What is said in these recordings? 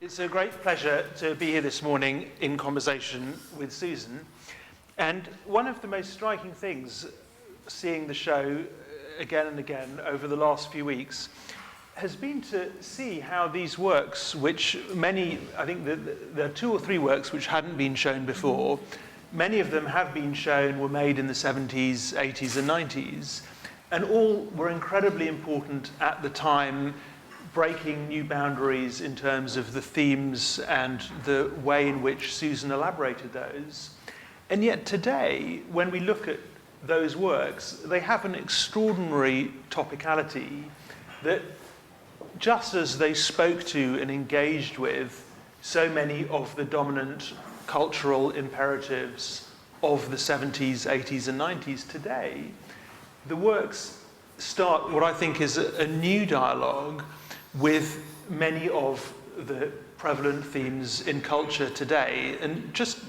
It's a great pleasure to be here this morning in conversation with Susan. And one of the most striking things, seeing the show again and again over the last few weeks, has been to see how these works, which many, I think there are 2 or 3 works which hadn't been shown before, many of them have been shown, were made in the 70s, 80s and 90s, and all were incredibly important at the time, breaking new boundaries in terms of the themes and the way in which Susan elaborated those. And yet today, when we look at those works, they have an extraordinary topicality that, just as they spoke to and engaged with so many of the dominant cultural imperatives of the 70s, 80s and 90s, today, the works start what I think is a new dialogue with many of the prevalent themes in culture today. And just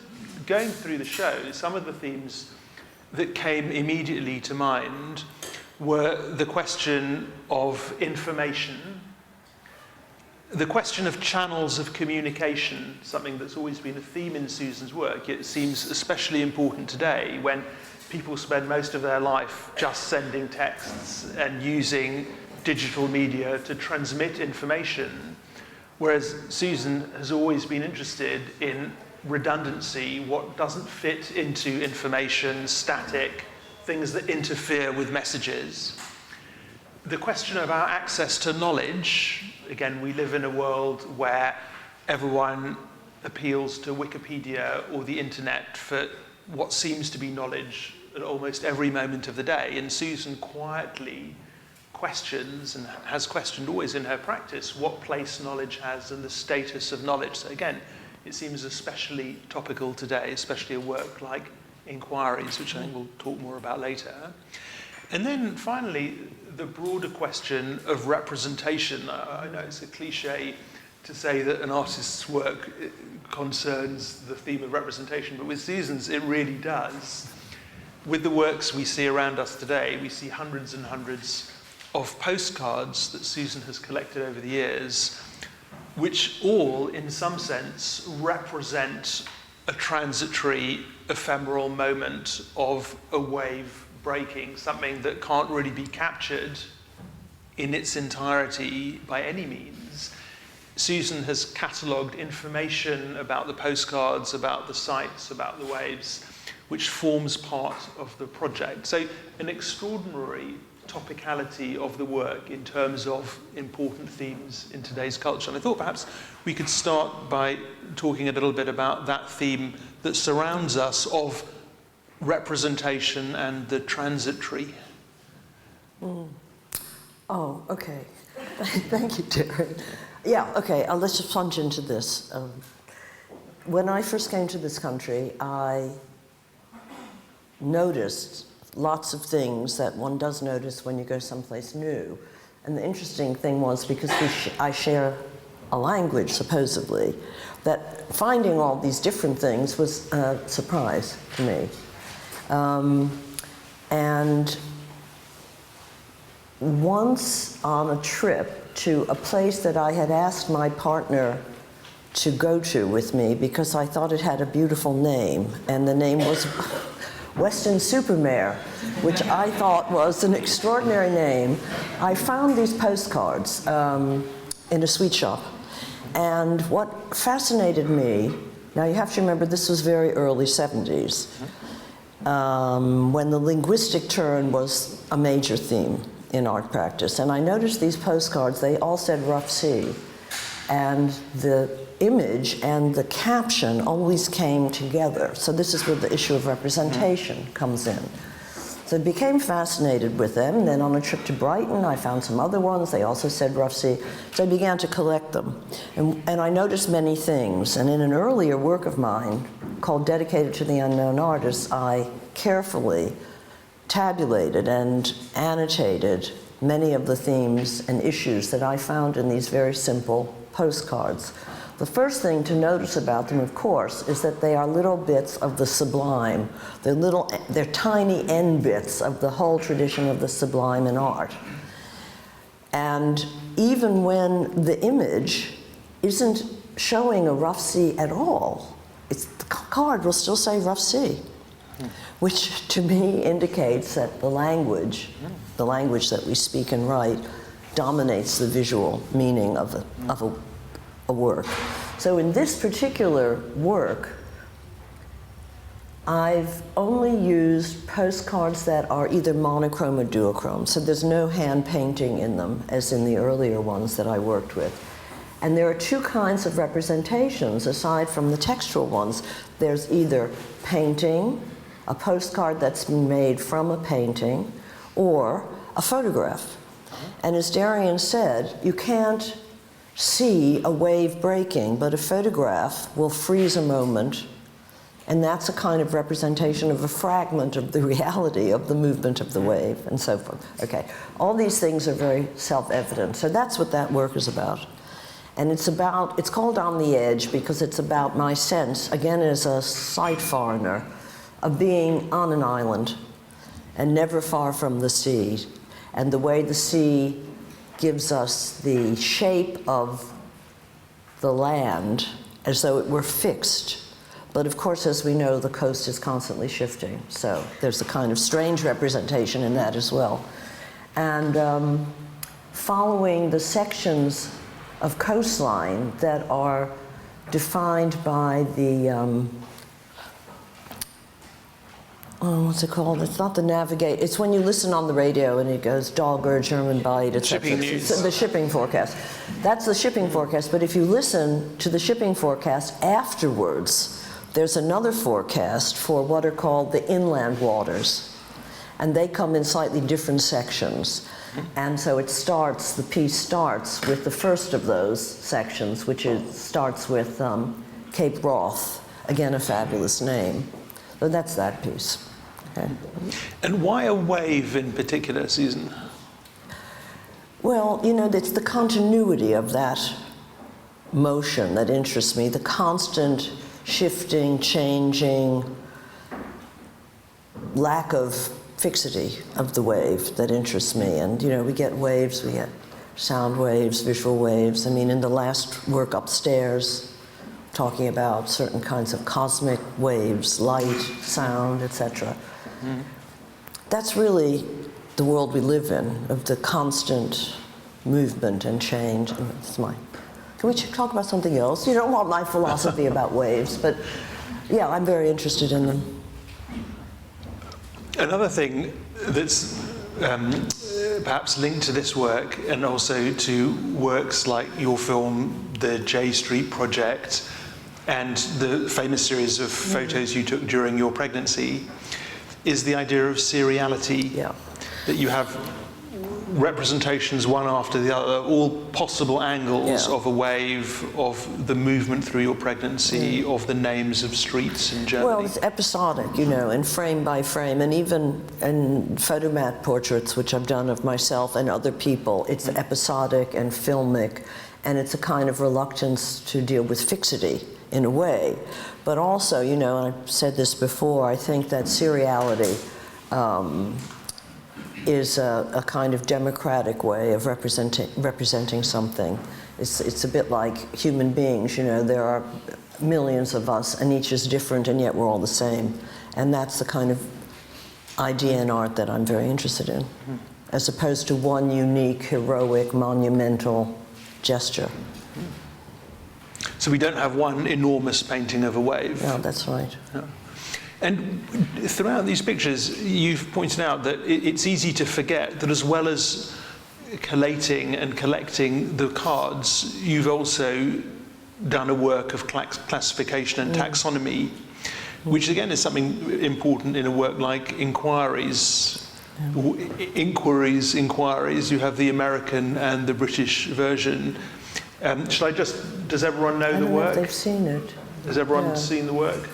going through the show, some of the themes that came immediately to mind were the question of information, the question of channels of communication, something that's always been a theme in Susan's work, yet it seems especially important today when people spend most of their life just sending texts and using digital media to transmit information, whereas Susan has always been interested in redundancy, what doesn't fit into information, static, things that interfere with messages. The question of our access to knowledge, again, we live in a world where everyone appeals to Wikipedia or the internet for what seems to be knowledge at almost every moment of the day, and Susan quietly questions, and has questioned always in her practice, what place knowledge has and the status of knowledge. So again, it seems especially topical today, especially a work like Inquiries, which I think we'll talk more about later. And then finally, the broader question of representation. I know it's a cliche to say that an artist's work concerns the theme of representation, but with Susan's it really does. With the works we see around us today, we see hundreds and hundreds of postcards that Susan has collected over the years, which all, in some sense, represent a transitory, ephemeral moment of a wave breaking, something that can't really be captured in its entirety by any means. Susan has catalogued information about the postcards, about the sites, about the waves, which forms part of the project. So an extraordinary topicality of the work in terms of important themes in today's culture. And I thought perhaps we could start by talking a little bit about that theme that surrounds us of representation and the transitory. Oh, okay. Thank you, Darian. Yeah, okay, let's just plunge into this. When I first came to this country, I noticed lots of things that one does notice when you go someplace new. And the interesting thing was, because I share a language, supposedly, that finding all these different things was a surprise to me. And once on a trip to a place that I had asked my partner to go to with me because I thought it had a beautiful name, and the name was Weston-super-Mare, which I thought was an extraordinary name. I found these postcards in a sweet shop. And what fascinated me, now you have to remember this was very early 70s, when the linguistic turn was a major theme in art practice. And I noticed these postcards, they all said rough sea. And the image and the caption always came together. So this is where the issue of representation comes in. So I became fascinated with them. Then on a trip to Brighton, I found some other ones. They also said rough sea. So I began to collect them. And I noticed many things. And in an earlier work of mine called Dedicated to the Unknown Artist, I carefully tabulated and annotated many of the themes and issues that I found in these very simple postcards. The first thing to notice about them, of course, is that they are little bits of the sublime. They're tiny end bits of the whole tradition of the sublime in art. And even when the image isn't showing a rough C at all. The card will still say rough C, which to me indicates that the language that we speak and write, dominates the visual meaning of a work. So in this particular work, I've only used postcards that are either monochrome or duochrome, so there's no hand painting in them, as in the earlier ones that I worked with. And there are two kinds of representations, aside from the textual ones. There's either painting, a postcard that's been made from a painting, or a photograph. And as Darian said, you can't see a wave breaking, but a photograph will freeze a moment, and that's a kind of representation of a fragment of the reality of the movement of the wave, and so forth. Okay, all these things are very self-evident. So that's what that work is about. And it's called On the Edge because it's about my sense, again as a sight foreigner, of being on an island and never far from the sea. And the way the sea gives us the shape of the land as though it were fixed. But of course, as we know, the coast is constantly shifting. So there's a kind of strange representation in that as well. And following the sections of coastline that are defined by the, what's it called? It's not the navigate. It's when you listen on the radio and it goes Dogger, German Bite, etc. Shipping news. The shipping forecast. That's the shipping forecast. But if you listen to the shipping forecast afterwards, there's another forecast for what are called the inland waters. And they come in slightly different sections. And so the piece starts with the first of those sections, which starts with Cape Wrath, again a fabulous name. So that's that piece. Okay. And why a wave in particular, Susan? Well, it's the continuity of that motion that interests me, the constant shifting, changing, lack of fixity of the wave that interests me. And, we get waves, we get sound waves, visual waves. I mean, in the last work upstairs, talking about certain kinds of cosmic waves, light, sound, etc. That's really the world we live in, of the constant movement and change. And it's Can we talk about something else? You don't want my philosophy about waves, but yeah, I'm very interested in them. Another thing that's perhaps linked to this work and also to works like your film, The J Street Project, and the famous series of photos you took during your pregnancy, is the idea of seriality. Yeah. That you have representations one after the other, all possible angles of a wave, of the movement through your pregnancy, of the names of streets in Germany. Well, it's episodic, and frame by frame, and even in photomat portraits, which I've done of myself and other people, it's episodic and filmic, and it's a kind of reluctance to deal with fixity in a way. But also, and I've said this before, I think that seriality is a kind of democratic way of representing something. It's a bit like human beings, there are millions of us and each is different and yet we're all the same. And that's the kind of idea in art that I'm very interested in, as opposed to one unique, heroic, monumental gesture. So we don't have one enormous painting of a wave. No, that's right. Yeah. And throughout these pictures, you've pointed out that it's easy to forget that as well as collating and collecting the cards, you've also done a work of classification and taxonomy, which again is something important in a work like Inquiries. Inquiries. You have the American and the British version. Does everyone know the work? I don't know if they've seen it. Has everyone seen the work?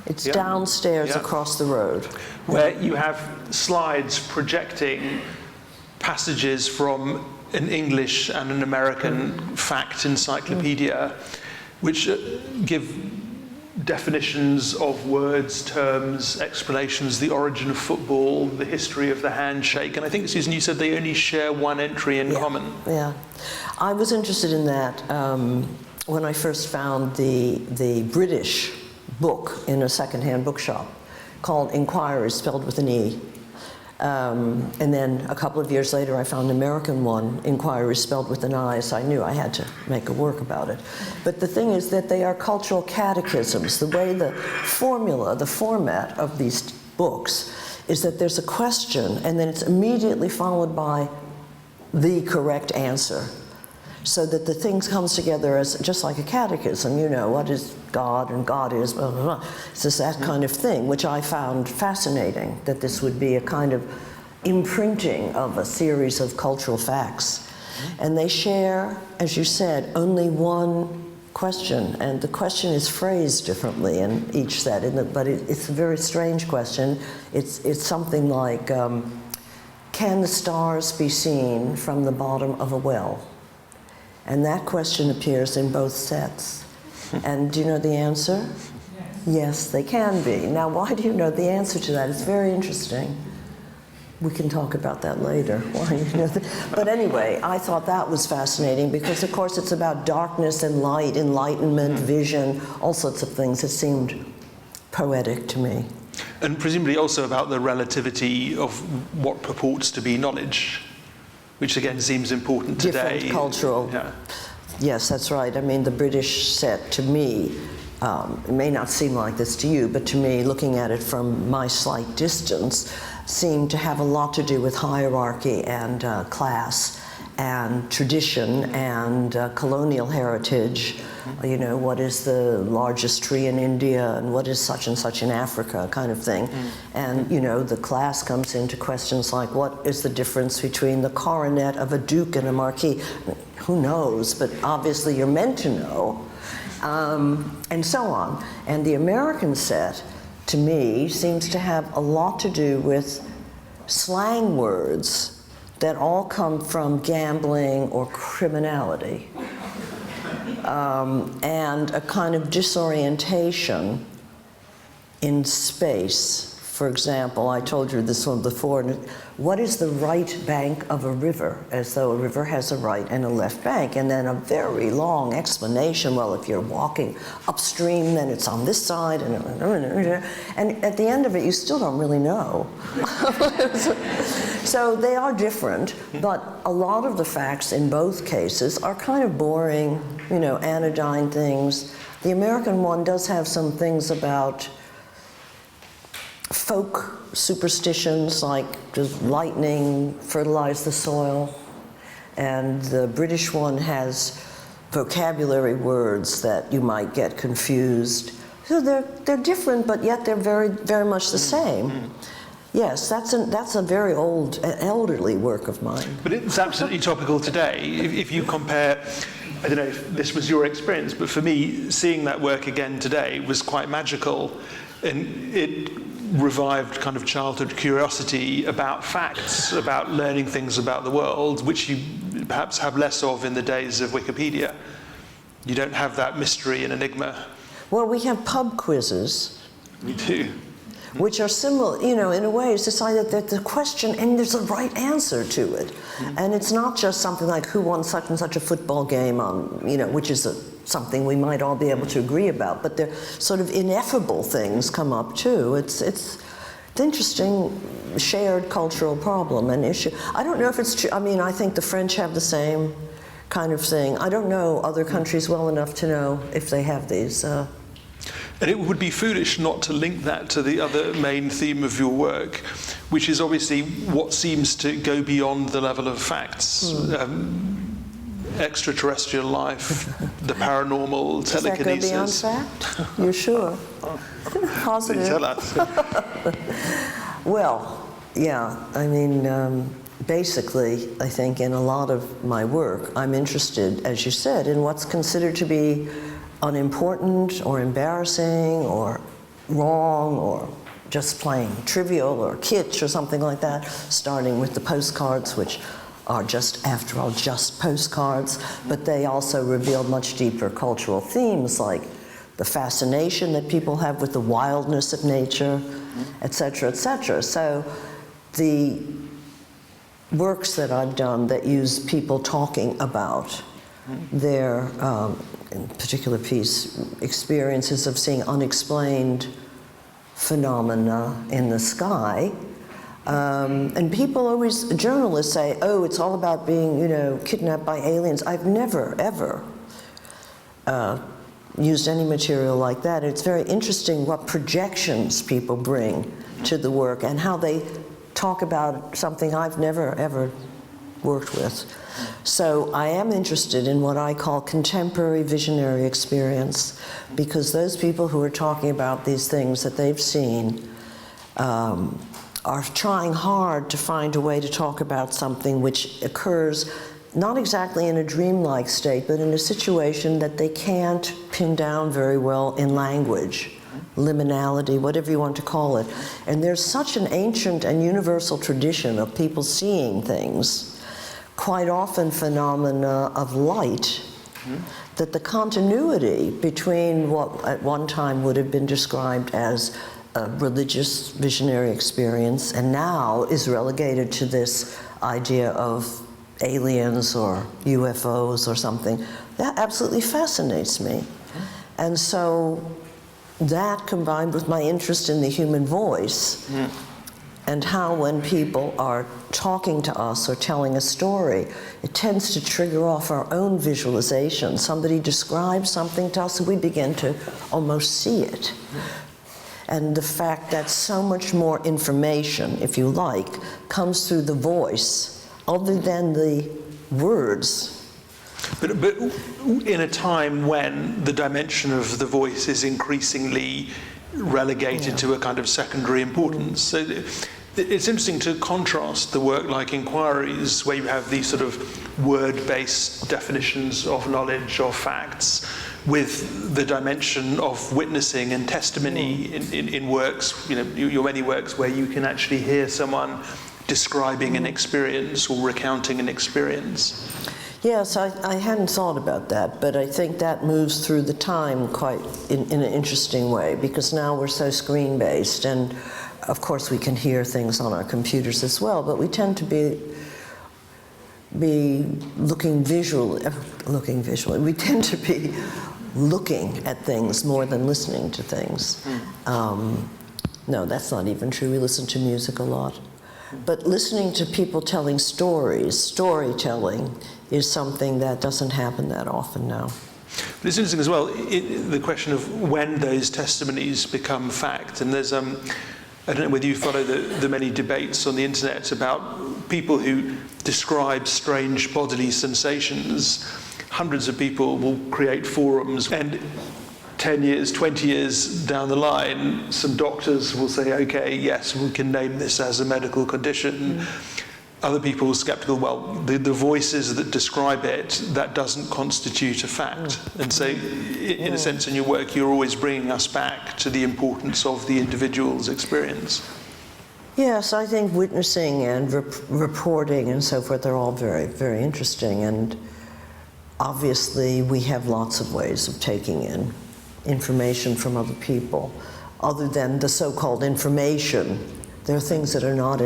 It's downstairs across the road. Where you have slides projecting passages from an English and an American fact encyclopedia, which give definitions of words, terms, explanations, the origin of football, the history of the handshake. And I think, Susan, you said they only share one entry in common. Yeah. I was interested in that when I first found the British book in a secondhand bookshop called Inquiry, spelled with an E. And then a couple of years later, I found an American one, Inquiry, spelled with an I, so I knew I had to make a work about it. But the thing is that they are cultural catechisms. The way the formula, the format of these books is that there's a question, and then it's immediately followed by the correct answer. So that the thing comes together as just like a catechism, you know, what is God, and God is blah, blah, blah. It's just that kind of thing, which I found fascinating, that this would be a kind of imprinting of a series of cultural facts. And they share, as you said, only one question, and the question is phrased differently in each set, but it's a very strange question. It's something like, can the stars be seen from the bottom of a well? And that question appears in both sets. And do you know the answer? Yes. Yes, they can be. Now, why do you know the answer to that? It's very interesting. We can talk about that later. Why you know but anyway, I thought that was fascinating because, of course, it's about darkness and light, enlightenment, vision, all sorts of things. It seemed poetic to me. And presumably also about the relativity of what purports to be knowledge, which again seems important today. Different cultural. Yeah. Yes, that's right. I mean, the British set, to me, it may not seem like this to you, but to me, looking at it from my slight distance, seemed to have a lot to do with hierarchy and class and tradition and colonial heritage. You know, what is the largest tree in India and what is such and such in Africa, kind of thing. And, you know, the class comes into questions like, what is the difference between the coronet of a duke and a marquis? Who knows, but obviously you're meant to know. And so on. And the American set, to me, seems to have a lot to do with slang words that all come from gambling or criminality. And a kind of disorientation in space. For example, I told you this one before, what is the right bank of a river? As though a river has a right and a left bank, and then a very long explanation, well, if you're walking upstream, then it's on this side, and at the end of it, you still don't really know. So they are different, but a lot of the facts in both cases are kind of boring, you know, anodyne things. The American one does have some things about folk superstitions, like does lightning fertilize the soil? And the British one has vocabulary words that you might get confused. So they're different, but yet they're very, very much the same. Yes, that's a very old, elderly work of mine. But it's absolutely topical today. If you compare, I don't know if this was your experience, but for me, seeing that work again today was quite magical. And it revived kind of childhood curiosity about facts, about learning things about the world, which you perhaps have less of in the days of Wikipedia. You don't have that mystery and enigma. Well, we have pub quizzes. We do. Which are similar, you know, in a way, it's decided that the question, and there's a right answer to it. And it's not just something like who won such and such a football game on, you know, which is something we might all be able to agree about, but they're sort of ineffable things come up too. It's an interesting shared cultural problem and issue. I don't know if it's true. I mean, I think the French have the same kind of thing. I don't know other countries well enough to know if they have these. And it would be foolish not to link that to the other main theme of your work, which is obviously what seems to go beyond the level of facts. Extraterrestrial life, the paranormal, telekinesis. Does that go beyond fact? You're sure? Positive. Tell us. Well, yeah, I mean, basically, I think in a lot of my work, I'm interested, as you said, in what's considered to be unimportant or embarrassing or wrong or just plain trivial or kitsch or something like that, starting with the postcards, which are just, after all, just postcards, but they also reveal much deeper cultural themes like the fascination that people have with the wildness of nature, et cetera, et cetera. So the works that I've done that use people talking about their in a particular piece, experiences of seeing unexplained phenomena in the sky. And people always, journalists say, oh, it's all about being, kidnapped by aliens. I've never, ever used any material like that. It's very interesting what projections people bring to the work and how they talk about something I've never, ever worked with. So I am interested in what I call contemporary visionary experience, because those people who are talking about these things that they've seen are trying hard to find a way to talk about something which occurs not exactly in a dreamlike state, but in a situation that they can't pin down very well in language, liminality, whatever you want to call it. And there's such an ancient and universal tradition of people seeing things, quite often phenomena of light, that the continuity between what at one time would have been described as a religious visionary experience and now is relegated to this idea of aliens or UFOs or something, that absolutely fascinates me. And so that, combined with my interest in the human voice and how when people are talking to us or telling a story, it tends to trigger off our own visualization. Somebody describes something to us and we begin to almost see it. And the fact that so much more information, if you like, comes through the voice other than the words. But in a time when the dimension of the voice is increasingly relegated to a kind of secondary importance. So it's interesting to contrast the work like Inquiries, where you have these sort of word-based definitions of knowledge, of facts, with the dimension of witnessing and testimony in works, your many works where you can actually hear someone describing an experience or recounting an experience. Yes, I hadn't thought about that, but I think that moves through the time quite in an interesting way, because now we're so screen-based, and of course we can hear things on our computers as well, but we tend to be looking visually. We tend to be looking at things more than listening to things. No, that's not even true. We listen to music a lot. But listening to people telling stories, storytelling, is something that doesn't happen that often now. But it's interesting as well, the question of when those testimonies become fact. And there's, I don't know whether you follow the many debates on the internet about people who describe strange bodily sensations. Hundreds of people will create forums, and 10 years, 20 years down the line, some doctors will say, okay, yes, we can name this as a medical condition. Other people are skeptical, well, the voices that describe it, that doesn't constitute a fact. And so, in a sense, in your work, you're always bringing us back to the importance of the individual's experience. Yes, I think witnessing and reporting and so forth are all very, very interesting. And obviously, we have lots of ways of taking in information from other people. Other than the so-called information, there are things that are not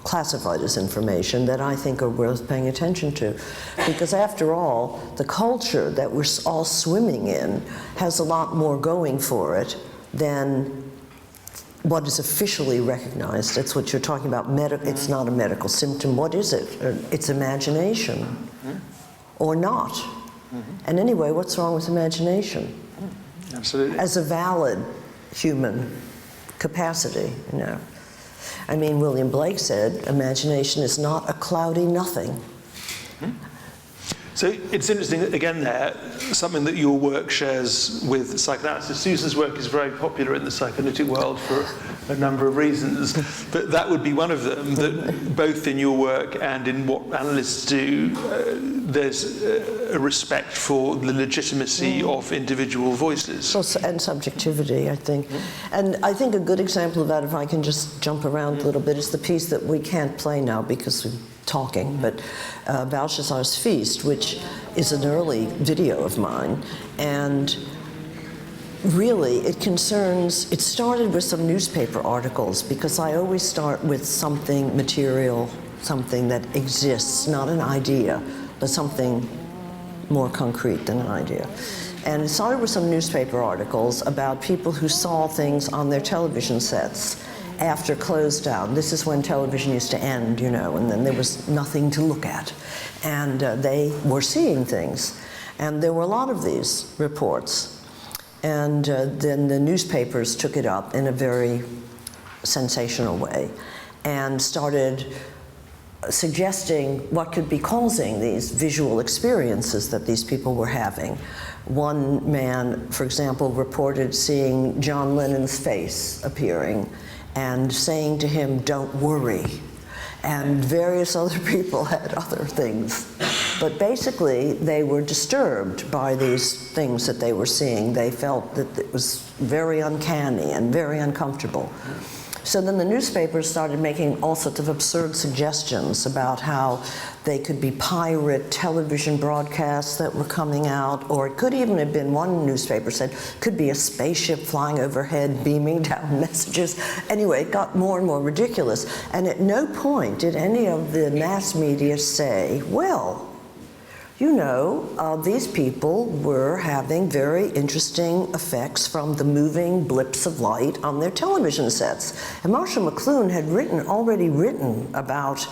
classified as information that I think are worth paying attention to. Because after all, the culture that we're all swimming in has a lot more going for it than what is officially recognized. That's what you're talking about. It's not a medical symptom. What is it? It's imagination. Or not. And anyway, what's wrong with imagination? Absolutely. As a valid human capacity, I mean, William Blake said, imagination is not a cloudy nothing. So it's interesting, again there, something that your work shares with psychoanalysis. Susan's work is very popular in the psychoanalytic world for a number of reasons, but that would be one of them, that both in your work and in what analysts do, there's a respect for the legitimacy of individual voices. And subjectivity, I think. And I think a good example of that, if I can just jump around a little bit, is the piece that we can't play now because we're talking, but Belshazzar's Feast, which is an early video of mine, and really it started with some newspaper articles, because I always start with something material, something that exists, not an idea, but something more concrete than an idea. And it started with some newspaper articles about people who saw things on their television sets after close down. This is when television used to end, you know, and then there was nothing to look at. And they were seeing things. And there were a lot of these reports. And then the newspapers took it up in a very sensational way and started suggesting what could be causing these visual experiences that these people were having. One man, for example, reported seeing John Lennon's face appearing and saying to him, "Don't worry." And various other people had other things. But basically, they were disturbed by these things that they were seeing. They felt that it was very uncanny and very uncomfortable. So then the newspapers started making all sorts of absurd suggestions about how they could be pirate television broadcasts that were coming out, or it could even have been, one newspaper said, could be a spaceship flying overhead beaming down messages. Anyway, it got more and more ridiculous. And at no point did any of the mass media say, well, you know, these people were having very interesting effects from the moving blips of light on their television sets. And Marshall McLuhan had already written about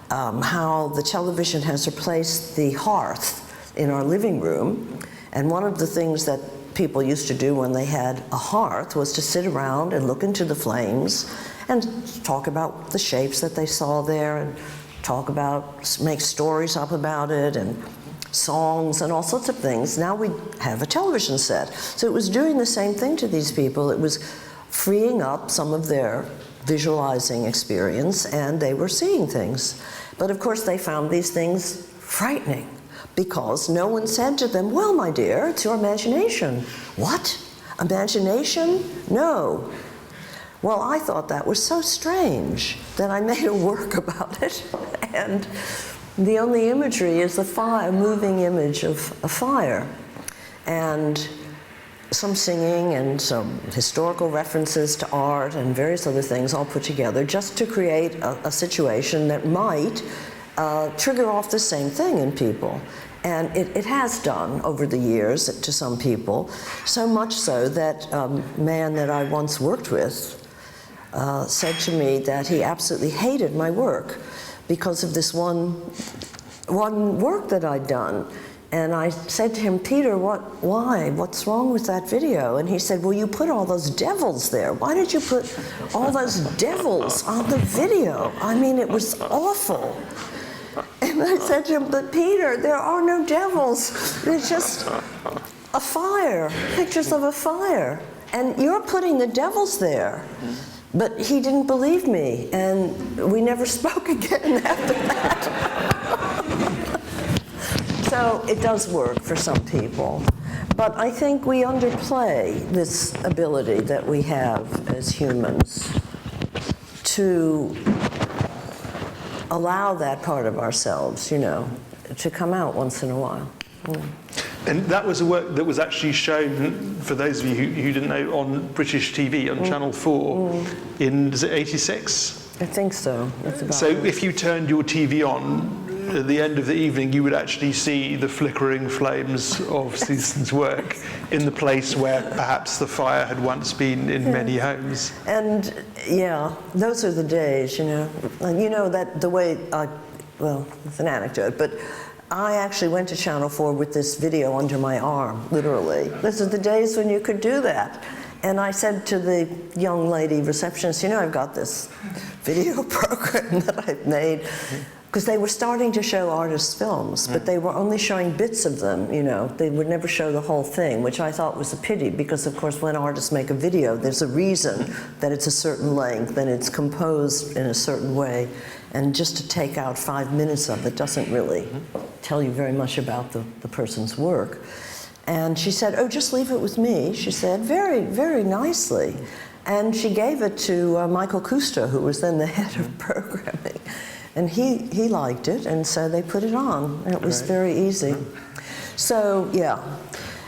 how the television has replaced the hearth in our living room. And one of the things that people used to do when they had a hearth was to sit around and look into the flames and talk about the shapes that they saw there and make stories up about it and songs and all sorts of things. Now we have a television set. So it was doing the same thing to these people. It was freeing up some of their visualizing experience, and they were seeing things. But of course they found these things frightening because no one said to them, well, my dear, it's your imagination. What? Imagination? No. Well, I thought that was so strange that I made a work about it. And the only imagery is a moving image of a fire, and some singing and some historical references to art and various other things all put together just to create a situation that might trigger off the same thing in people. And it has done over the years to some people, so much so that a man that I once worked with said to me that he absolutely hated my work because of this one work that I'd done. And I said to him, Peter, why? What's wrong with that video? And he said, well, you put all those devils there. Why did you put all those devils on the video? I mean, it was awful. And I said to him, but Peter, there are no devils. It's just a fire, pictures of a fire. And you're putting the devils there. But he didn't believe me, and we never spoke again after that. So it does work for some people. But I think we underplay this ability that we have as humans to allow that part of ourselves, you know, to come out once in a while. And that was a work that was actually shown, for those of you who didn't know, on British TV, on Channel 4, in, is it 86? I think so. That's about so right. if you turned your TV on at the end of the evening, you would actually see the flickering flames of Susan's work in the place where perhaps the fire had once been in many homes. And yeah, those are the days, you know. And you know that the way well, it's an anecdote, but I actually went to Channel 4 with this video under my arm, literally. Those are the days when you could do that. And I said to the young lady receptionist, you know, I've got this video program that I've made. Because they were starting to show artists' films, but they were only showing bits of them, you know. They would never show the whole thing, which I thought was a pity, because of course when artists make a video, there's a reason that it's a certain length and it's composed in a certain way. And just to take out 5 minutes of it doesn't really tell you very much about the person's work. And she said, oh, just leave it with me, she said, very, very nicely. And she gave it to Michael Kuster, who was then the head of programming. And he liked it, and so they put it on. And it was very easy. So, yeah.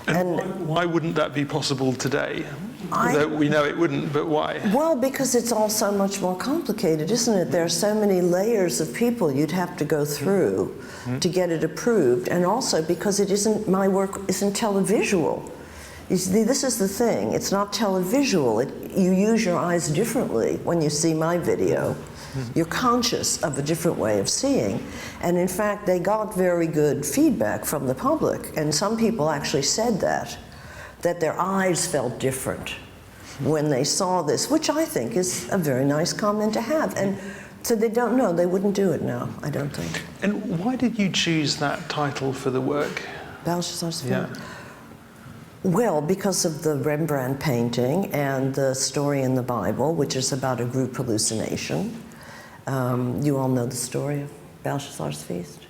And why wouldn't that be possible today? Though we know it wouldn't, but why? Well, because it's all so much more complicated, isn't it? There are so many layers of people you'd have to go through to get it approved, and also because it isn't, my work isn't televisual. You see, this is the thing, it's not televisual. You use your eyes differently when you see my video. You're conscious of a different way of seeing. And in fact, they got very good feedback from the public, and some people actually said that their eyes felt different when they saw this, which I think is a very nice comment to have. And so they don't know, they wouldn't do it now, I don't think. And why did you choose that title for the work? Belshazzar's Feast? Yeah. Well, because of the Rembrandt painting and the story in the Bible, which is about a group hallucination. You all know the story of Belshazzar's Feast?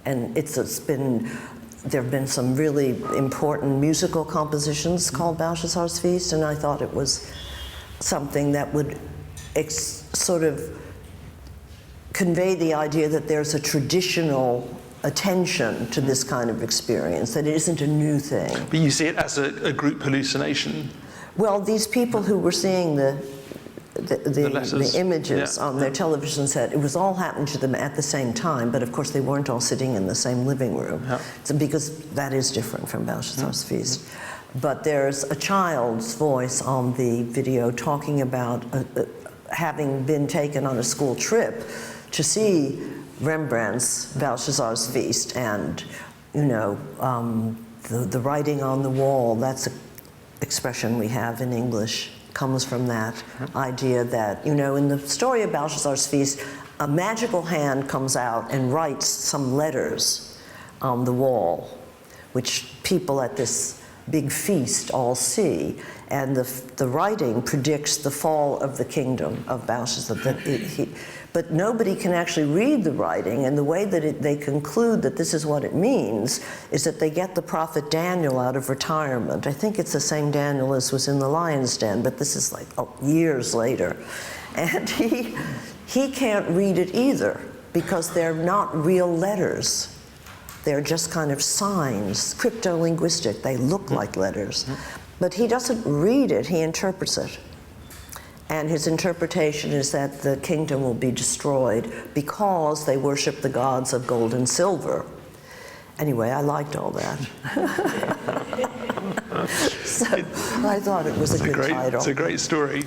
And there have been some really important musical compositions called Belshazzar's Feast, and I thought it was something that would sort of convey the idea that there's a traditional attention to this kind of experience, that it isn't a new thing. But you see it as a group hallucination? Well, these people who were seeing the images on their television set, it was all happening to them at the same time, but of course they weren't all sitting in the same living room, because that is different from Belshazzar's Feast. But there's a child's voice on the video talking about having been taken on a school trip to see Rembrandt's Belshazzar's Feast, and the writing on the wall, that's an expression we have in English, comes from that idea that, in the story of Belshazzar's Feast, a magical hand comes out and writes some letters on the wall, which people at this big feast all see, and the writing predicts the fall of the kingdom of Belshazzar. But nobody can actually read the writing, and the way that they conclude that this is what it means is that they get the prophet Daniel out of retirement. I think it's the same Daniel as was in the lion's den, but this is like years later. And he can't read it either, because they're not real letters. They're just kind of signs, crypto-linguistic. They look like letters. But he doesn't read it, he interprets it. And his interpretation is that the kingdom will be destroyed because they worship the gods of gold and silver. Anyway, I liked all that. So I thought it was a good title. It's a great story.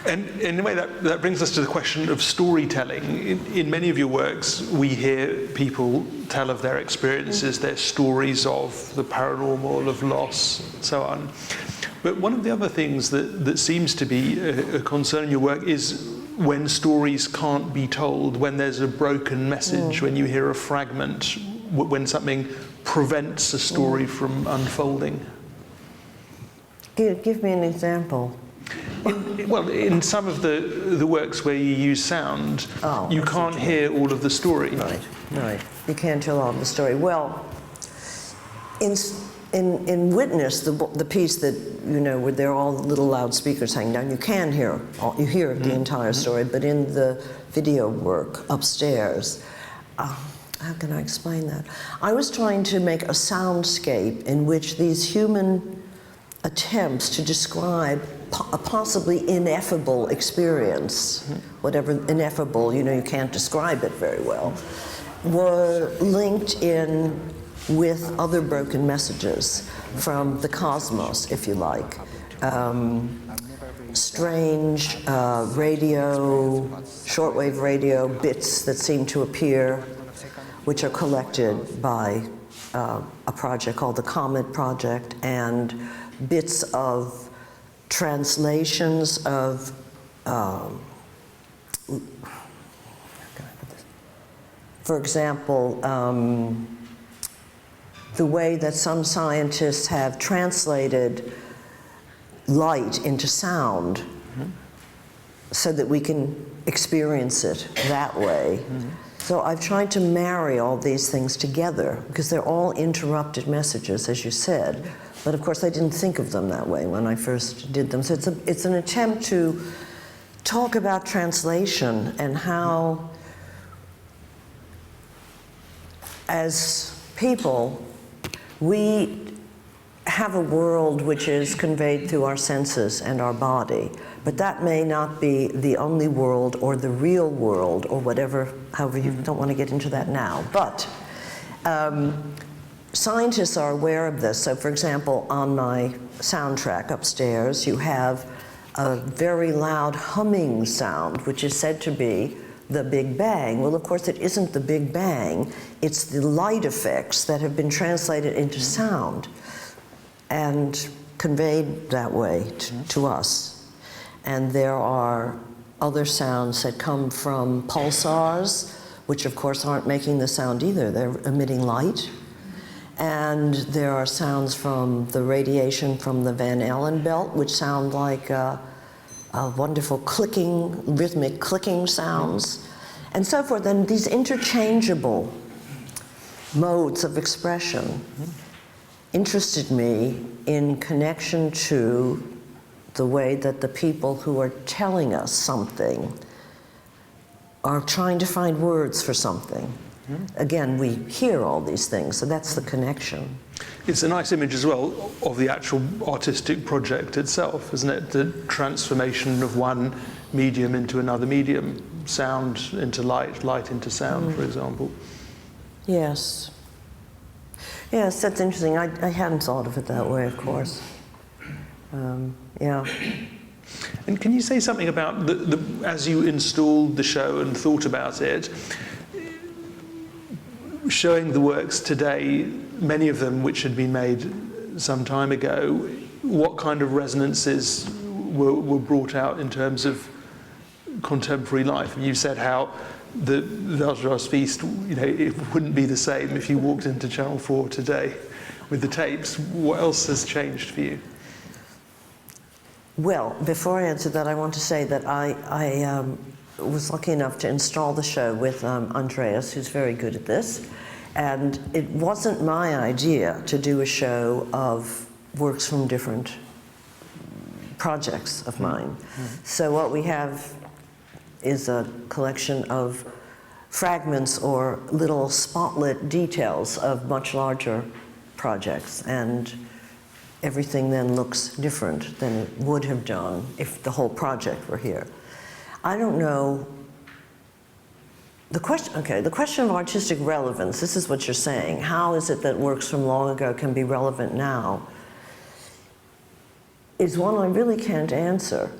And in a way, that brings us to the question of storytelling. In many of your works, we hear people tell of their experiences, their stories of the paranormal, of loss, and so on. But one of the other things that seems to be a concern in your work is when stories can't be told, when there's a broken message, when you hear a fragment, when something prevents a story from unfolding. Give me an example. In some of the works where you use sound, you can't hear all of the story. Right. You can't tell all of the story. Well, in Witness, the piece that, where there are all the little loudspeakers hanging down, you can hear, you hear the entire story, but in the video work upstairs, how can I explain that? I was trying to make a soundscape in which these human attempts to describe a possibly ineffable experience, whatever ineffable, you can't describe it very well, were linked in with other broken messages from the cosmos, if you like. Strange radio, shortwave radio bits that seem to appear, which are collected by a project called the Comet Project, and bits of translations of for example, the way that some scientists have translated light into sound so that we can experience it that way. So I've tried to marry all these things together because they're all interrupted messages, as you said. But of course, I didn't think of them that way when I first did them. So it's an attempt to talk about translation and how, as people, we have a world which is conveyed through our senses and our body, but that may not be the only world or the real world or whatever, however you don't want to get into that now. But scientists are aware of this. So for example, on my soundtrack upstairs, you have a very loud humming sound, which is said to be the Big Bang. Well, of course, it isn't the Big Bang. It's the light effects that have been translated into sound and conveyed that way to us. And there are other sounds that come from pulsars, which of course aren't making the sound either. They're emitting light. And there are sounds from the radiation from the Van Allen belt, which sound like wonderful clicking, rhythmic clicking sounds, and so forth. And these interchangeable modes of expression interested me in connection to the way that the people who are telling us something are trying to find words for something. Again, we hear all these things, so that's the connection. It's a nice image as well of the actual artistic project itself, isn't it? The transformation of one medium into another medium, sound into light, light into sound, for example. Yes. Yes, that's interesting. I hadn't thought of it that way, of course. Yeah. And can you say something about, as you installed the show and thought about it, showing the works today, many of them which had been made some time ago, what kind of resonances were brought out in terms of contemporary life? And you said how the Vajra's Feast, it wouldn't be the same if you walked into Channel 4 today with the tapes. What else has changed for you? Well, before I answer that, I want to say that I was lucky enough to install the show with Andreas, who's very good at this. And it wasn't my idea to do a show of works from different projects of mine. So what we have is a collection of fragments or little spotlit details of much larger projects. And everything then looks different than it would have done if the whole project were here. I don't know. The question of artistic relevance, this is what you're saying. How is it that works from long ago can be relevant now? Is one I really can't answer.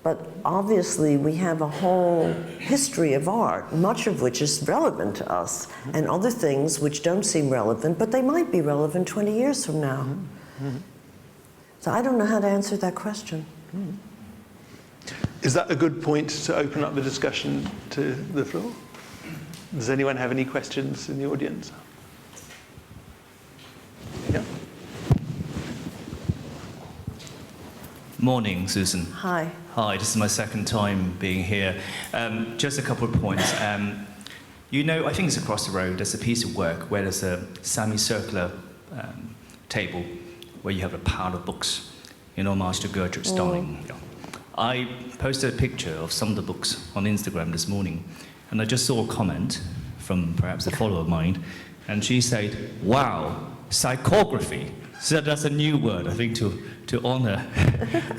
But obviously we have a whole history of art, much of which is relevant to us, and other things which don't seem relevant, but they might be relevant 20 years from now. So I don't know how to answer that question. Is that a good point to open up the discussion to the floor? Does anyone have any questions in the audience? Yeah. Morning, Susan. Hi. Hi, this is my second time being here. Just a couple of points. I think it's across the road, there's a piece of work where there's a semicircular table where you have a pile of books in homage to Gertrude Stein. I posted a picture of some of the books on Instagram this morning, and I just saw a comment from perhaps a follower of mine, and she said, "Wow, psychography." So that's a new word, I think, to honor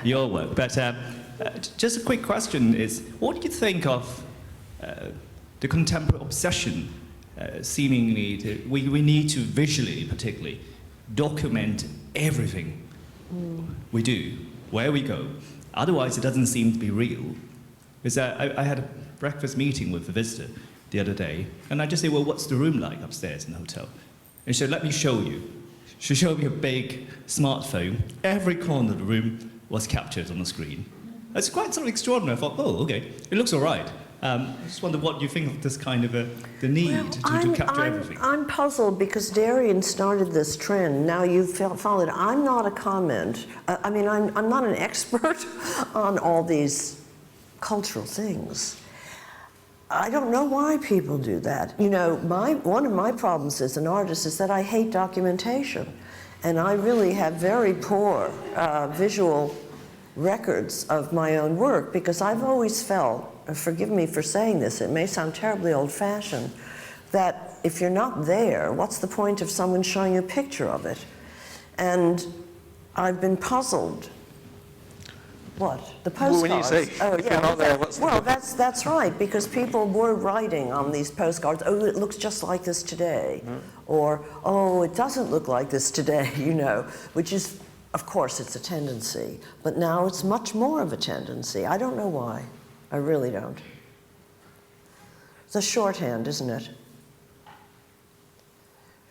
your work. But just a quick question is, what do you think of the contemporary obsession, seemingly, we need to visually, particularly, document everything we do, where we go. Otherwise, it doesn't seem to be real. Because I had a breakfast meeting with a visitor the other day, and I just said, "Well, what's the room like upstairs in the hotel?" And she said, "Let me show you." She showed me a big smartphone. Every corner of the room was captured on the screen. It's quite sort of extraordinary. I thought, oh, okay, it looks all right. I just wonder what you think of this kind of the need to capture everything. I'm puzzled because Darian started this trend. Now you've followed. I'm not a comment. I'm not an expert on all these cultural things. I don't know why people do that. One of my problems as an artist is that I hate documentation. And I really have very poor visual records of my own work because I've always felt, forgive me for saying this, it may sound terribly old-fashioned, that if you're not there, what's the point of someone showing you a picture of it? And I've been puzzled. What? The Well, postcards? when you say if you're not there, what's the well, difference? that's right, because people were writing on these postcards, oh, it looks just like this today, or, oh, it doesn't look like this today, you know, which is, of course, it's a tendency, but now it's much more of a tendency. I don't know why. I really don't. It's a shorthand, isn't it?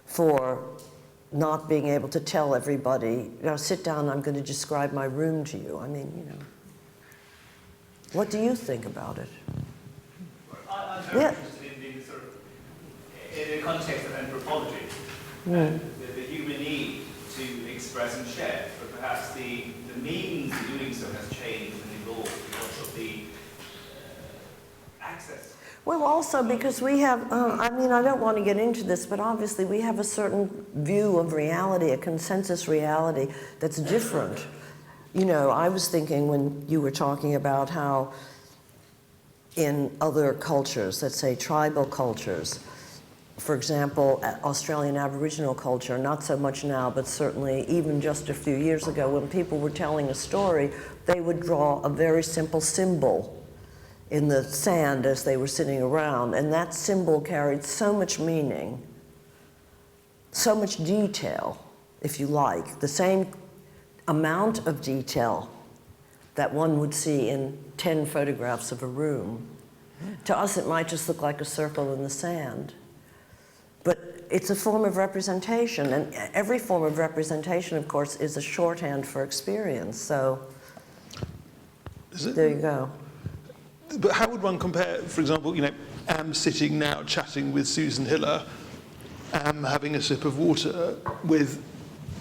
For not being able to tell everybody, you know, sit down, I'm going to describe my room to you. I mean, you know. What do you think about it? I'm very interested in the sort of, in the context of anthropology, and the human need to express and share, but perhaps the means of doing so has changed and evolved because of the access. Well, also because we have, I mean, I don't want to get into this, but obviously we have a certain view of reality, a consensus reality that's different. You know, I was thinking when you were talking about how in other cultures, let's say tribal cultures, for example, Australian Aboriginal culture, not so much now, but certainly even just a few years ago, when people were telling a story, they would draw a very simple symbol in the sand as they were sitting around, and that symbol carried so much meaning, so much detail, if you like, the same amount of detail that one would see in 10 photographs of a room. To us, it might just look like a circle in the sand, but it's a form of representation, and every form of representation, of course, is a shorthand for experience, so there you go. But how would one compare, for example, you know, Am sitting now chatting with Susan Hiller, Am having a sip of water, with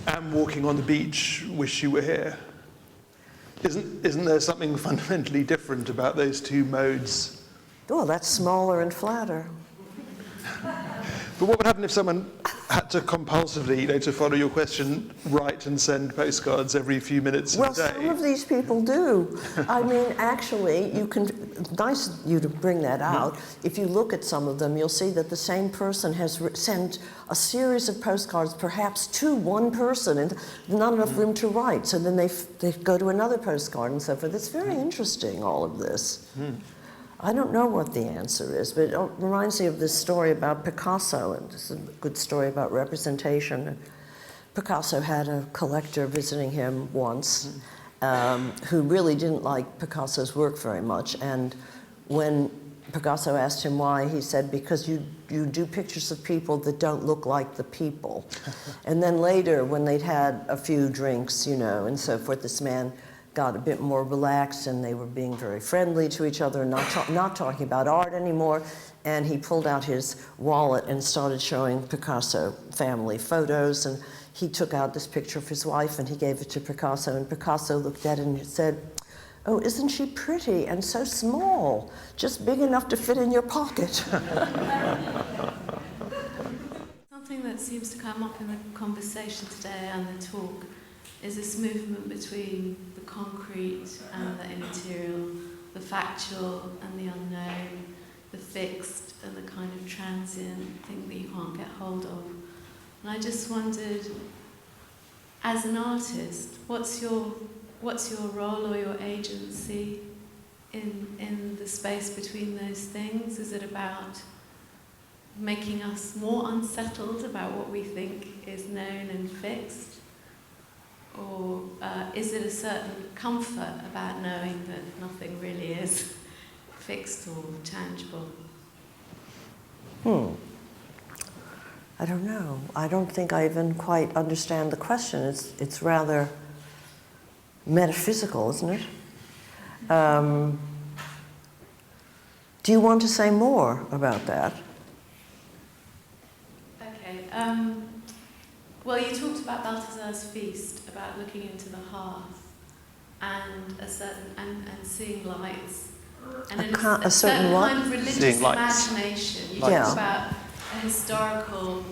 Am walking on the beach, wish you were here? Isn't there something fundamentally different about those two modes? Oh, that's smaller and flatter. But what would happen if someone had to compulsively, you know, to follow your question, write and send postcards every few minutes of the day? Well, some of these people do. I mean, actually, you can, nice of you to bring that out. If you look at some of them, you'll see that the same person has sent a series of postcards, perhaps to one person, and not enough room to write. So then they go to another postcard and so forth. It's very interesting, all of this. I don't know what the answer is, but it reminds me of this story about Picasso, and this is a good story about representation. Picasso had a collector visiting him once who really didn't like Picasso's work very much, and when Picasso asked him why, he said, because you do pictures of people that don't look like the people. And then later, when they'd had a few drinks, you know, and so forth, this man got a bit more relaxed, and they were being very friendly to each other, not talking about art anymore, and he pulled out his wallet and started showing Picasso family photos, and he took out this picture of his wife and he gave it to Picasso, and Picasso looked at it and said, "Oh, isn't she pretty and so small, just big enough to fit in your pocket." Something that seems to come up in the conversation today and the talk is this movement between the concrete and the immaterial, the factual and the unknown, the fixed and the kind of transient thing that you can't get hold of. And I just wondered, as an artist, what's your role or your agency in the space between those things? Is it about making us more unsettled about what we think is known and fixed? Or is it a certain comfort about knowing that nothing really is fixed or tangible? I don't know. I don't think I even quite understand the question. It's rather metaphysical, isn't it? Do you want to say more about that? Okay. Well, you talked about Balthazar's feast, about looking into the hearth and seeing lights, and A certain what? kind of religious Seeing lights. imagination. You Yeah. talked about a historical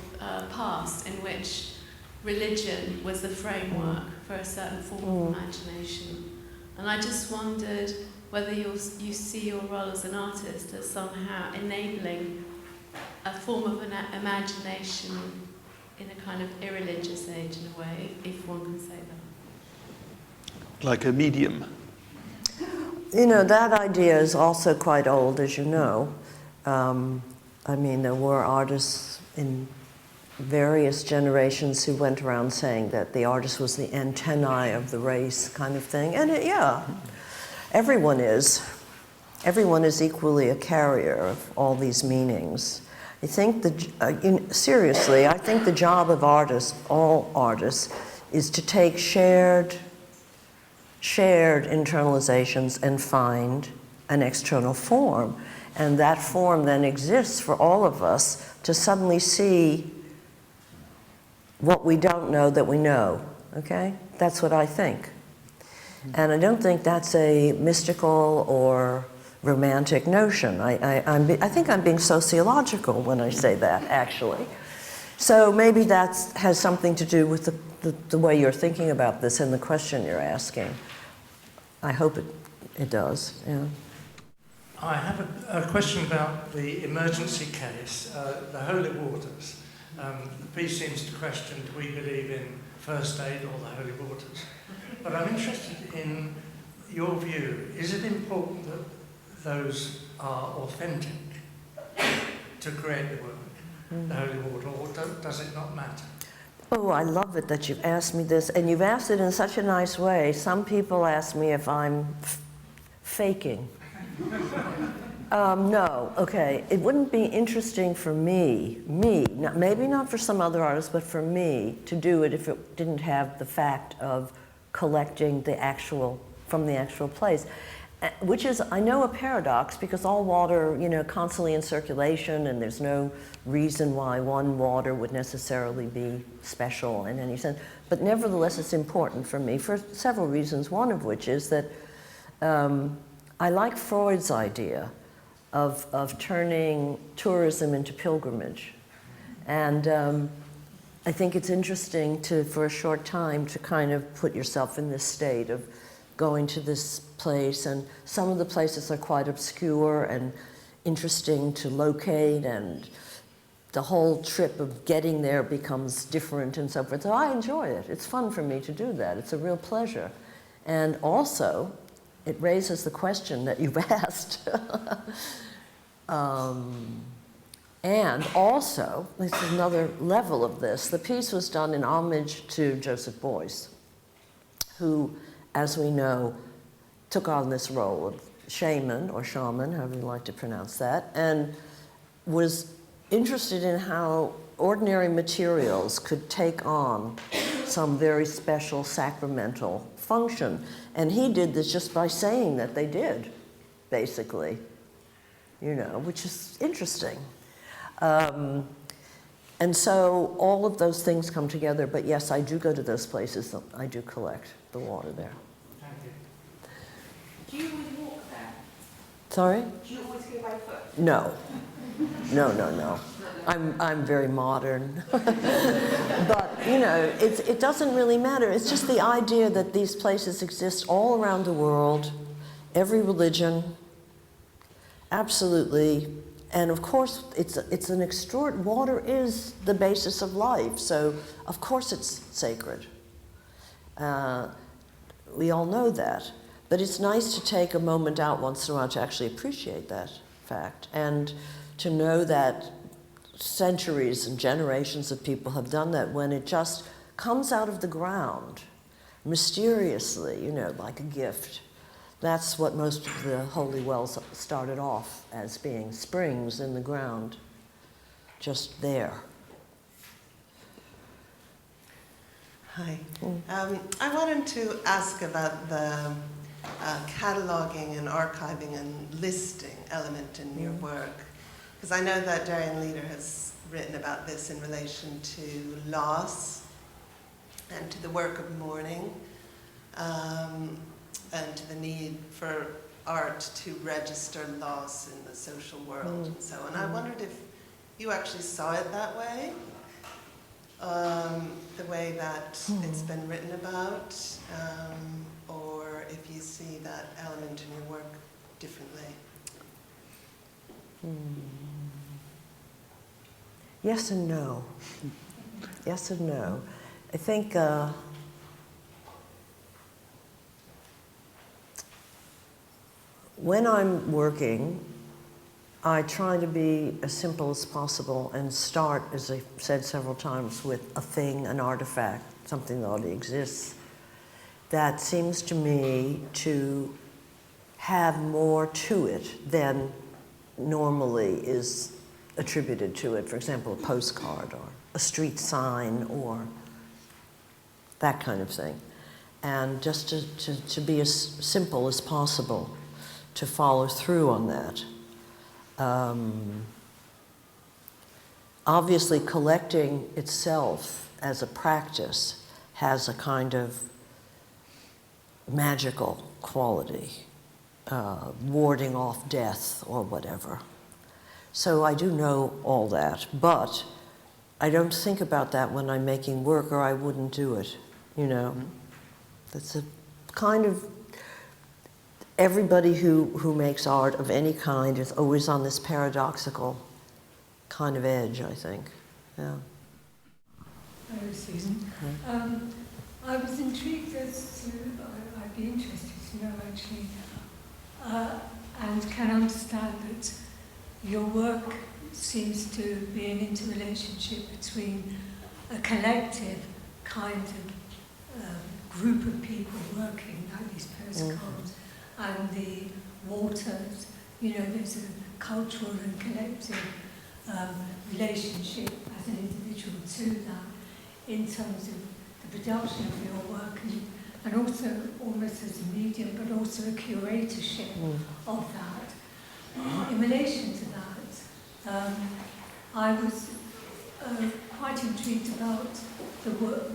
past in which religion was the framework for a certain form of imagination, and I just wondered whether you see your role as an artist as somehow enabling a form of an imagination in a kind of irreligious age, in a way, if one can say that. like a medium? You know, that idea is also quite old, as you know. I mean, there were artists in various generations who went around saying that the artist was the antennae of the race kind of thing. And yeah, everyone is. Everyone is equally a carrier of all these meanings. I think seriously, I think the job of artists, all artists, is to take shared internalizations and find an external form. And that form then exists for all of us to suddenly see what we don't know that we know, okay? That's what I think. And I don't think that's a mystical or romantic notion. I think I'm being sociological when I say that, actually. So maybe that has something to do with the way you're thinking about this and the question you're asking. I hope it does, yeah. I have a question about the emergency case, the holy waters. The piece seems to question, do we believe in first aid or the holy waters? But I'm interested in your view. Is it important that those are authentic to create the work, the holy water, or does it not matter? Oh, I love it that you've asked me this, and you've asked it in such a nice way. Some people ask me if I'm faking. No, okay. It wouldn't be interesting for me, maybe not for some other artists, but for me to do it if it didn't have the fact of collecting from the actual place. Which is, I know, a paradox, because all water, you know, constantly in circulation, and there's no reason why one water would necessarily be special in any sense. But nevertheless, it's important for me for several reasons, one of which is that I like Freud's idea of turning tourism into pilgrimage. And I think it's interesting for a short time, to kind of put yourself in this state of going to this place, and some of the places are quite obscure and interesting to locate, and the whole trip of getting there becomes different and so forth. So I enjoy it. It's fun for me to do that. It's a real pleasure. And also, it raises the question that you've asked. And also, this is another level of this. The piece was done in homage to Joseph Beuys, who, as we know, took on this role of shaman, or shaman, however you like to pronounce that, and was interested in how ordinary materials could take on some very special sacramental function. And he did this just by saying that they did, basically, you know, which is interesting. And so all of those things come together, but yes, I do go to those places. I do collect the water there. Thank you. Do you always walk there? Sorry? Do you always go by foot? No. No. I'm very modern. But, you know, it doesn't really matter. It's just the idea that these places exist all around the world, every religion, absolutely. And of course, it's an extraordinary, water is the basis of life, so of course it's sacred. We all know that. But it's nice to take a moment out once in a while to actually appreciate that fact, and to know that centuries and generations of people have done that when it just comes out of the ground, mysteriously, you know, like a gift. That's what most of the holy wells started off as being, springs in the ground, just there. Hi. I wanted to ask about the cataloging and archiving and listing element in your work, because I know that Darian Leader has written about this in relation to loss and to the work of mourning, and to the need for art to register loss in the social world and so on. I wondered if you actually saw it that way, the way that it's been written about, or if you see that element in your work differently. Yes and no. Yes and no. I think when I'm working, I try to be as simple as possible and start, as I've said several times, with a thing, an artifact, something that already exists, that seems to me to have more to it than normally is attributed to it. For example, a postcard or a street sign or that kind of thing. And just to be as simple as possible, to follow through on that. Obviously, collecting itself as a practice has a kind of magical quality, warding off death or whatever. So I do know all that, but I don't think about that when I'm making work, or I wouldn't do it, you know. That's a kind of, everybody who makes art of any kind is always on this paradoxical kind of edge, I think. Yeah. Hello, Susan. I was intrigued as to, I'd be interested to know actually, and can understand that your work seems to be an interrelationship between a collective kind of group of people working, like these postcards, and the waters. You know, there's a cultural and collective relationship as an individual to that in terms of the production of your work and also almost as a medium, but also a curatorship of that. In relation to that, I was quite intrigued about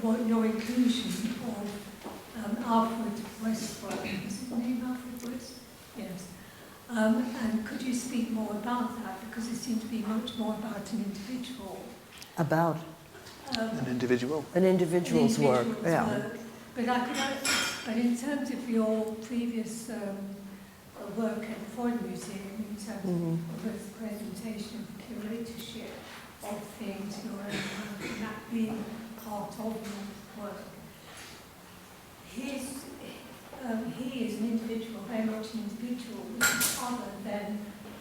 what your inclusion of Alfred West's work. Is his name Alfred West? Yes. And could you speak more about that? Because it seemed to be much more about an individual. About? An individual? An individual's work, yeah. Work. But in terms of your previous work at the Freud Museum, in terms of both presentation and curatorship of things, your own work, and that being part of your work, he is an individual, very much an individual, which is other than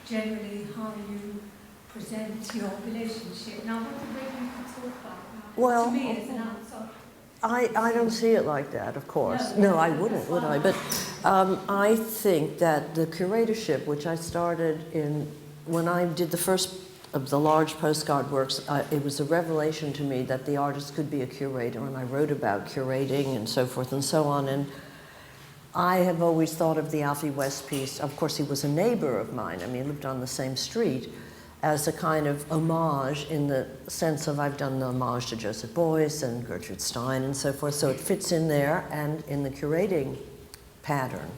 generally how you present your relationship. Now, what the way you could talk about that? Well, to me, as an outsider. I don't see it like that, of course. No, I wouldn't, would I? But I think that the curatorship, which I started when I did the first of the large postcard works, it was a revelation to me that the artist could be a curator, and I wrote about curating and so forth and so on. And I have always thought of the Alfie West piece, of course he was a neighbor of mine, I mean, he lived on the same street, as a kind of homage in the sense of I've done the homage to Joseph Beuys and Gertrude Stein and so forth, so it fits in there and in the curating pattern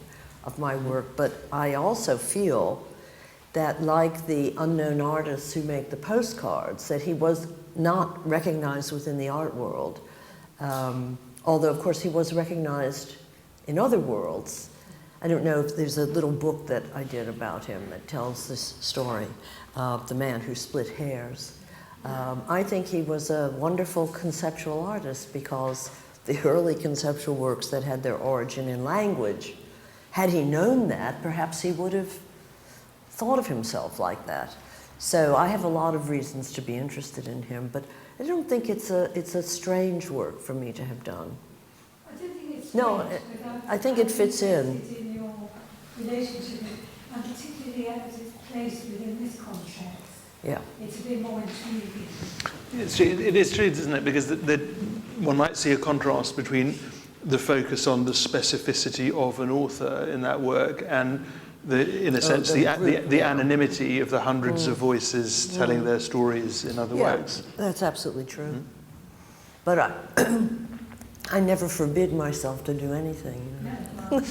of my work. But I also feel that, like the unknown artists who make the postcards, that he was not recognized within the art world, although of course he was recognized in other worlds. I don't know if there's a little book that I did about him that tells this story of the man who split hairs. I think he was a wonderful conceptual artist because the early conceptual works that had their origin in language, had he known that, perhaps he would have thought of himself like that. So I have a lot of reasons to be interested in him, but I don't think it's a strange work for me to have done. I don't think it's No, I think it fits in. In your relationship, and particularly as it's placed within this context. Yeah. It's a bit more intriguing. It is true, isn't it? Because one might see a contrast between the focus on the specificity of an author in that work and in a sense, the anonymity of the hundreds of voices telling their stories in other works. That's absolutely true. But I never forbid myself to do anything. You know?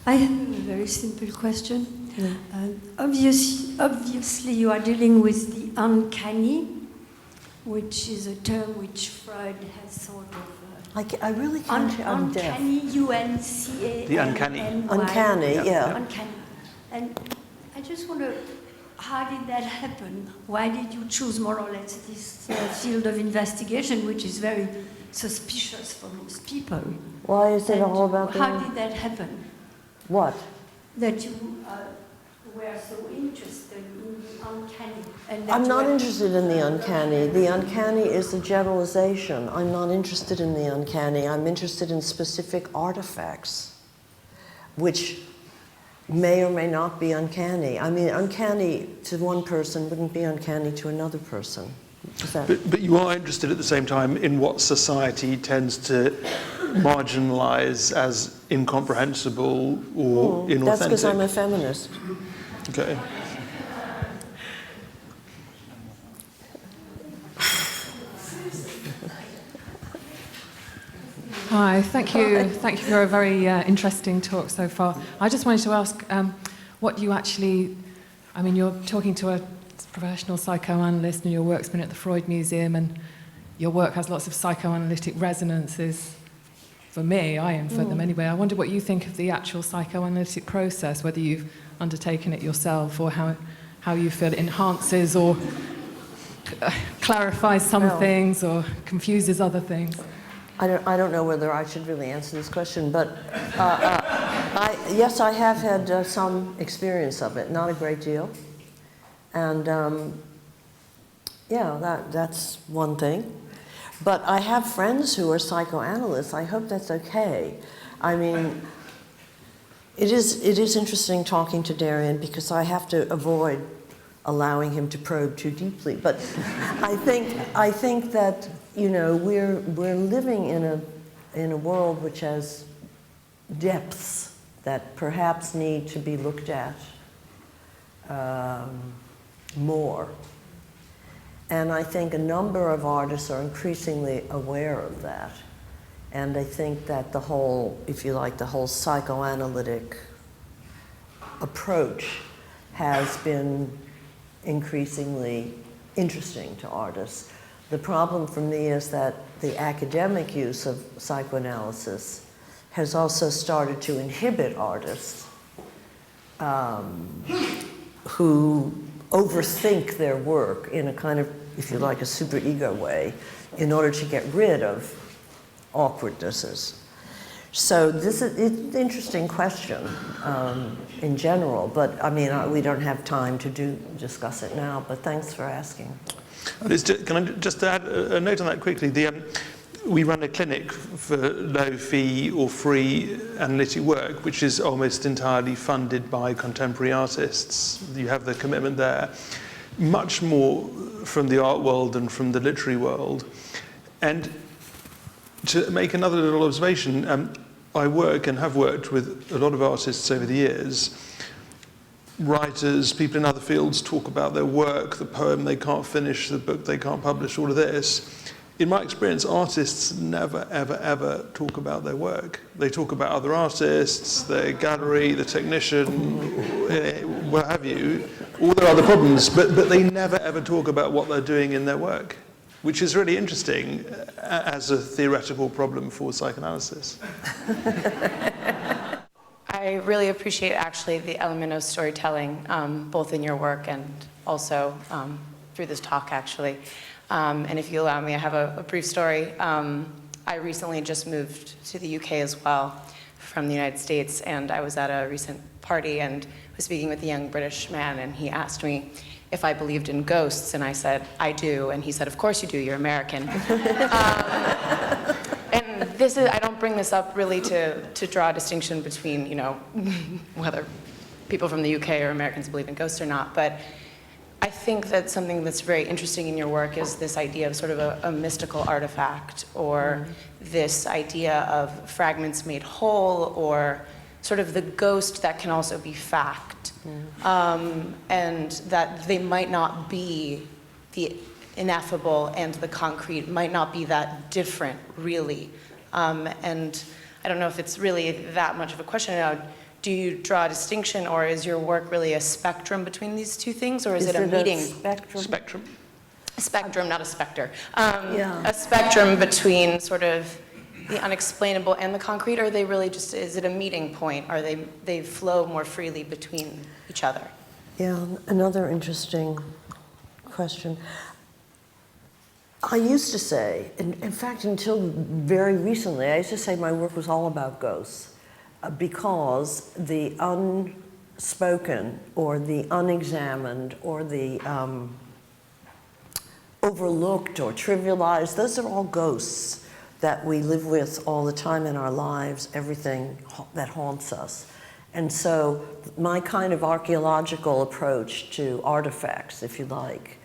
I have a very simple question. Obviously, you are dealing with the uncanny, which is a term which Freud has sort of. I really can't. I'm deaf. Uncanny, U-N-C-A-N-N-Y. The uncanny. Uncanny, yeah. Uncanny. And I just wonder, how did that happen? Why did you choose more or less this field of investigation, which is very suspicious for most people? Why is it all about How did that happen? What? That you were so interested in the uncanny. And that I'm you not were- interested in the uncanny. The uncanny is a generalization. I'm not interested in the uncanny. I'm interested in specific artifacts, which may or may not be uncanny. I mean, uncanny to one person wouldn't be uncanny to another person. Is that... But you are interested at the same time in what society tends to marginalize as incomprehensible or inauthentic. That's because I'm a feminist. Okay. Hi, thank you. Thank you for a very interesting talk so far. I just wanted to ask what you actually, I mean, you're talking to a professional psychoanalyst and your work's been at the Freud Museum and your work has lots of psychoanalytic resonances. For me, I infer them anyway. I wonder what you think of the actual psychoanalytic process, whether you've undertaken it yourself or how you feel it enhances or clarifies some things or confuses other things. I don't know whether I should really answer this question, but yes, I have had some experience of it, not a great deal. And yeah, that's one thing. But I have friends who are psychoanalysts. I hope that's okay. I mean, it is interesting talking to Darian because I have to avoid allowing him to probe too deeply. But I think that, you know, we're living in a world which has depths that perhaps need to be looked at more. And I think a number of artists are increasingly aware of that. And I think that the whole, if you like, the whole psychoanalytic approach has been increasingly interesting to artists. The problem for me is that the academic use of psychoanalysis has also started to inhibit artists who overthink their work in a kind of, if you like, a superego way in order to get rid of awkwardnesses. So this is it's an interesting question in general, but I mean, we don't have time to discuss it now, but thanks for asking. Can I just add a note on that quickly? We run a clinic for low fee or free analytic work, which is almost entirely funded by contemporary artists. You have the commitment there. Much more from the art world and from the literary world. And to make another little observation, I work and have worked with a lot of artists over the years. Writers, people in other fields talk about their work, the poem they can't finish, the book they can't publish, all of this. In my experience, artists never, ever, ever talk about their work. They talk about other artists, their gallery, the technician, what have you, all their other problems, but they never, ever talk about what they're doing in their work, which is really interesting as a theoretical problem for psychoanalysis. I really appreciate actually the element of storytelling, both in your work and also through this talk actually. And if you allow me, I have a brief story. I recently just moved to the UK as well from the United States, and I was at a recent party and was speaking with a young British man, and he asked me if I believed in ghosts, and I said, I do, and he said, of course you do, you're American. And this is, I don't bring this up really to draw a distinction between, you know, whether people from the UK or Americans believe in ghosts or not, but I think that something that's very interesting in your work is this idea of sort of a mystical artifact, or this idea of fragments made whole, or sort of the ghost that can also be fact. And that they might not be, the ineffable and the concrete might not be that different, really. And I don't know if it's really that much of a question now. Do you draw a distinction, or is your work really a spectrum between these two things, or is it a meeting? Spectrum. A spectrum, not a specter. A spectrum between sort of the unexplainable and the concrete, or are they really just, is it a meeting point? Are they flow more freely between each other? Yeah, another interesting question. I used to say, in fact, until very recently, I used to say my work was all about ghosts because the unspoken or the unexamined or the overlooked or trivialized, those are all ghosts that we live with all the time in our lives, everything that haunts us. And so my kind of archaeological approach to artifacts, if you like,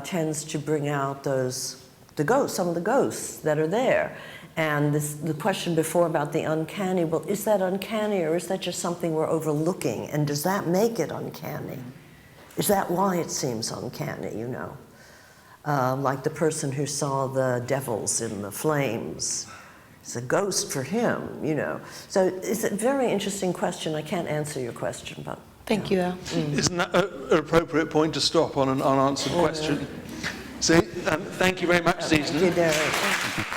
tends to bring out the ghosts, some of the ghosts that are there. And the question before about the uncanny, well, is that uncanny or is that just something we're overlooking? And does that make it uncanny? Is that why it seems uncanny, you know? Like the person who saw the devils in the flames. It's a ghost for him, you know. So it's a very interesting question. I can't answer your question, but... Thank you, Al. Isn't that an appropriate point to stop on an unanswered question? See, thank you very much, Susan. Thank you, Darian.